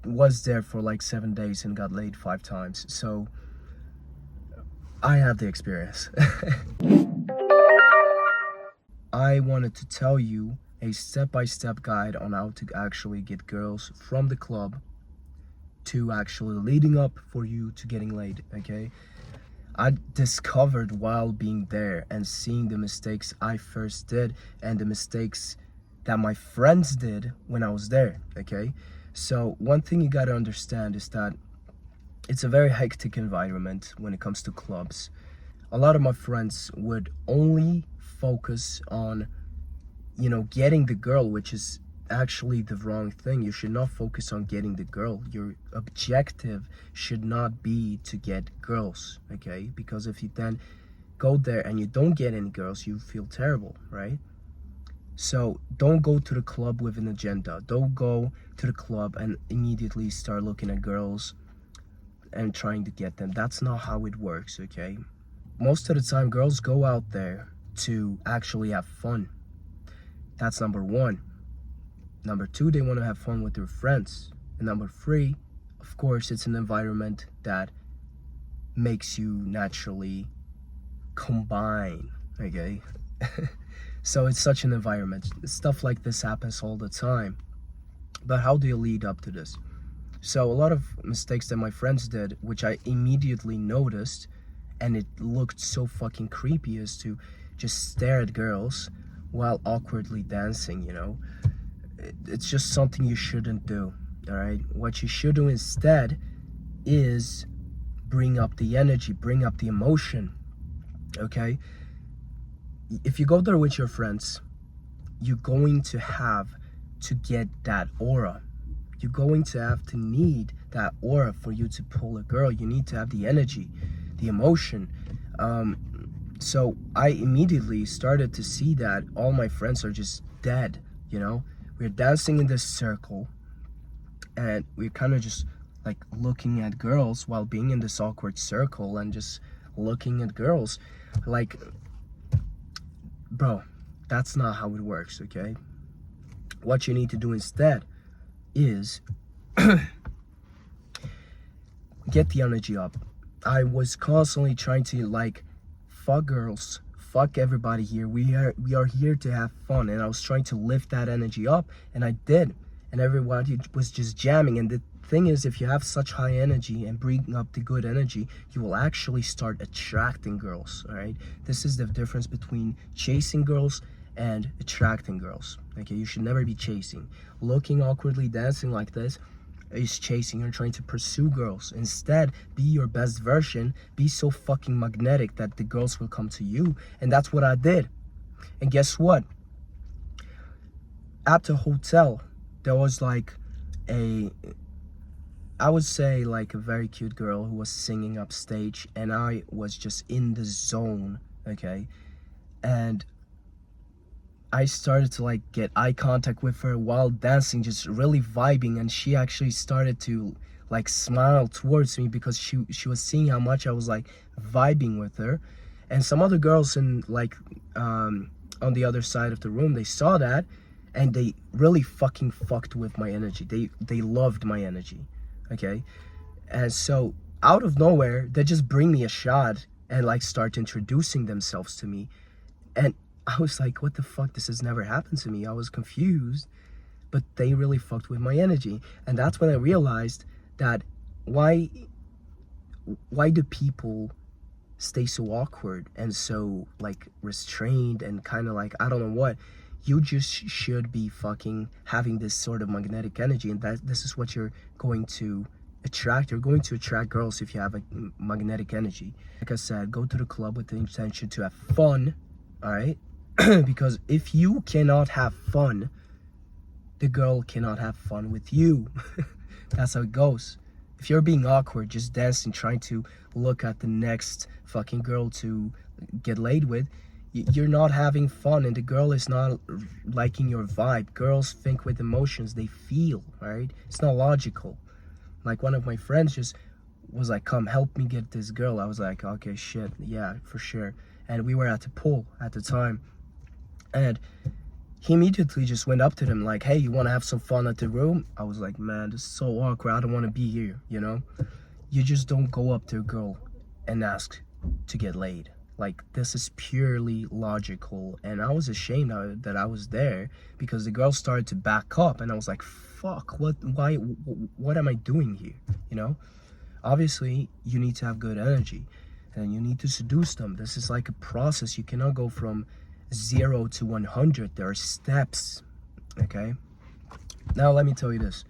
was there for like 7 days and got laid 5 times. So I have the experience. I wanted to tell you a step-by-step guide on how to actually get girls from the club to actually leading up for you to getting laid, okay? I discovered while being there and seeing the mistakes I first did and the mistakes that my friends did when I was there, okay? So one thing you gotta understand is that it's a very hectic environment when it comes to clubs. A lot of my friends would only focus on, getting the girl, which is actually the wrong thing. You should not focus on getting the girl. Your objective should not be to get girls, okay? Because if you then go there and you don't get any girls, you feel terrible, right? So don't go to the club with an agenda. Don't go to the club and immediately start looking at girls and trying to get them. That's not how it works, okay? Most of the time, girls go out there to actually have fun. That's number one. Number two, they want to have fun with their friends. And number three, of course, it's an environment that makes you naturally combine, okay? So it's such an environment. Stuff like this happens all the time. But how do you lead up to this? So a lot of mistakes that my friends did, which I immediately noticed, and it looked so fucking creepy, is to just stare at girls while awkwardly dancing, It's just something you shouldn't do, all right? What you should do instead is bring up the energy, bring up the emotion, okay? If you go there with your friends, you're going to have to get that aura. You're going to have to need that aura for you to pull a girl. You need to have the energy, the emotion. So I immediately started to see that all my friends are just dead, We're dancing in this circle and we're kind of just like looking at girls while being in this awkward circle and just looking at girls. Like, bro, that's not how it works, okay? What you need to do instead is get the energy up. I was constantly trying to fuck girls, fuck everybody here. We are here to have fun, and I was trying to lift that energy up, and I did. And everybody was just jamming. And the thing is, if you have such high energy and bring up the good energy, you will actually start attracting girls, all right? This is the difference between chasing girls and attracting girls, okay? You should never be chasing. Looking awkwardly dancing like this is chasing. You're trying to pursue girls. Instead, be your best version. Be so fucking magnetic that the girls will come to you. And that's what I did. And guess what? At the hotel, there was I would say a very cute girl who was singing upstage, and I was just in the zone, okay? And I started to get eye contact with her while dancing, just really vibing, and she actually started to smile towards me because she was seeing how much I was vibing with her. And some other girls in on the other side of the room, they saw that, and they really fucking fucked with my energy. They loved my energy, okay? And so out of nowhere, they just bring me a shot and start introducing themselves to me. And I was like, what the fuck? This has never happened to me. I was confused, but they really fucked with my energy. And that's when I realized that why do people stay so awkward and so restrained and kind of I don't know what. You just should be fucking having this sort of magnetic energy, and this is what you're going to attract. You're going to attract girls if you have a magnetic energy. Like I said, go to the club with the intention to have fun, all right? Because if you cannot have fun, the girl cannot have fun with you. That's how it goes. If you're being awkward, just dancing, trying to look at the next fucking girl to get laid with, you're not having fun, and the girl is not liking your vibe. Girls think with emotions, they feel, right? It's not logical. One of my friends just was like, come help me get this girl. I was like, okay, shit, yeah, for sure. And we were at the pool at the time, and He immediately just went up to them like, hey, you want to have some fun at the room? I was like, man, this is so awkward. I don't want to be here, you know? You just don't go up to a girl and ask to get laid. Like, this is purely logical. And I was ashamed that I was there, because the girl started to back up, and I was like, fuck, what am I doing here, you know? Obviously, you need to have good energy, and you need to seduce them. This is like a process. You cannot go from 0 to 100. There are steps, okay? Now, let me tell you this.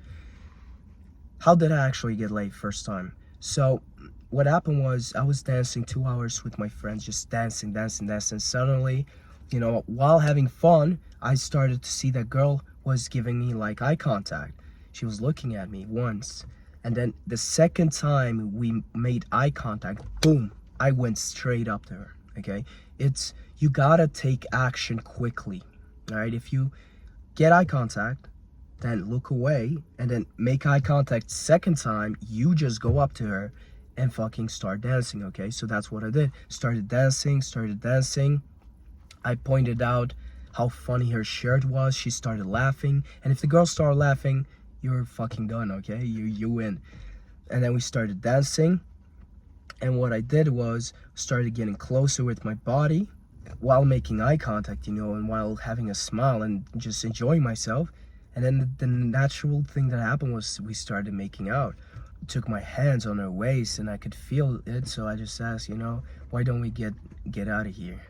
How did I actually get laid first time? So, what happened was, I was dancing 2 hours with my friends, just dancing. Suddenly, you know, while having fun, I started to see that girl was giving me like eye contact. She was looking at me once, and then the second time we made eye contact, boom, I went straight up to her, okay? You gotta take action quickly, all right? If you get eye contact, then look away, and then make eye contact second time, you just go up to her and fucking start dancing, okay? So that's what I did. Started dancing. I pointed out how funny her shirt was. She started laughing, and if the girl started laughing, you're fucking done, okay? You win. And then we started dancing, and what I did was started getting closer with my body while making eye contact, you know, and while having a smile and just enjoying myself. And then the natural thing that happened was we started making out. I took my hands on her waist, and I could feel it, so I just asked, you know, why don't we get out of here?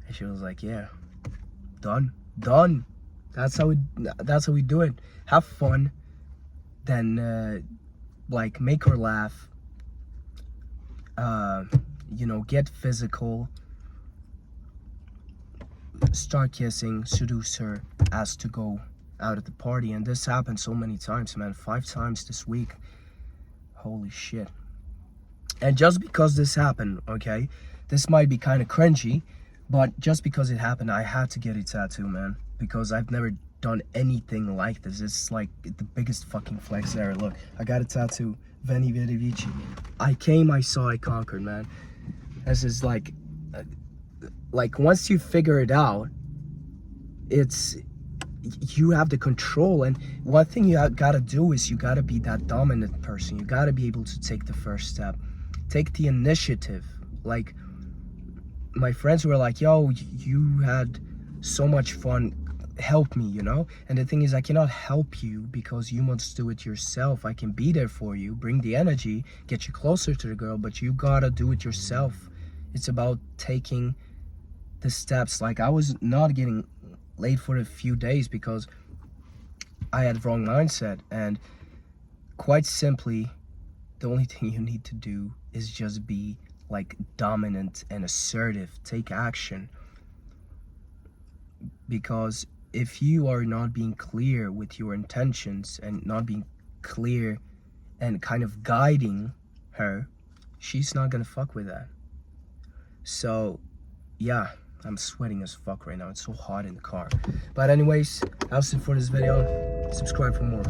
And she was like, yeah, done. That's how we do it. Have fun, then like make her laugh, you know, get physical, start kissing, seduce her, ask to go out at the party. And this happened so many times, man. 5 times this week. Holy shit. And just because this happened, okay, this might be kind of cringy, but just because it happened, I had to get a tattoo, man, because I've never done anything like this. It's like the biggest fucking flex ever. Look, I got a tattoo. Veni Vidi Vici. I came, I saw, I conquered, man. This is like once you figure it out, you have the control. And one thing you gotta do is you gotta be that dominant person. You gotta be able to take the first step, take the initiative. Like, my friends were like, yo, you had so much fun, help me, you know? And the thing is, I cannot help you because you must do it yourself. I can be there for you, bring the energy, get you closer to the girl, but you gotta do it yourself. It's about taking the steps. Like, I was not getting laid for a few days because I had wrong mindset, and quite simply, the only thing you need to do is just be like dominant and assertive. Take action, because if you are not being clear with your intentions and not being clear and kind of guiding her, she's not gonna fuck with that. So yeah, I'm sweating as fuck right now. It's so hot in the car. But anyways, that's it for this video. Subscribe for more.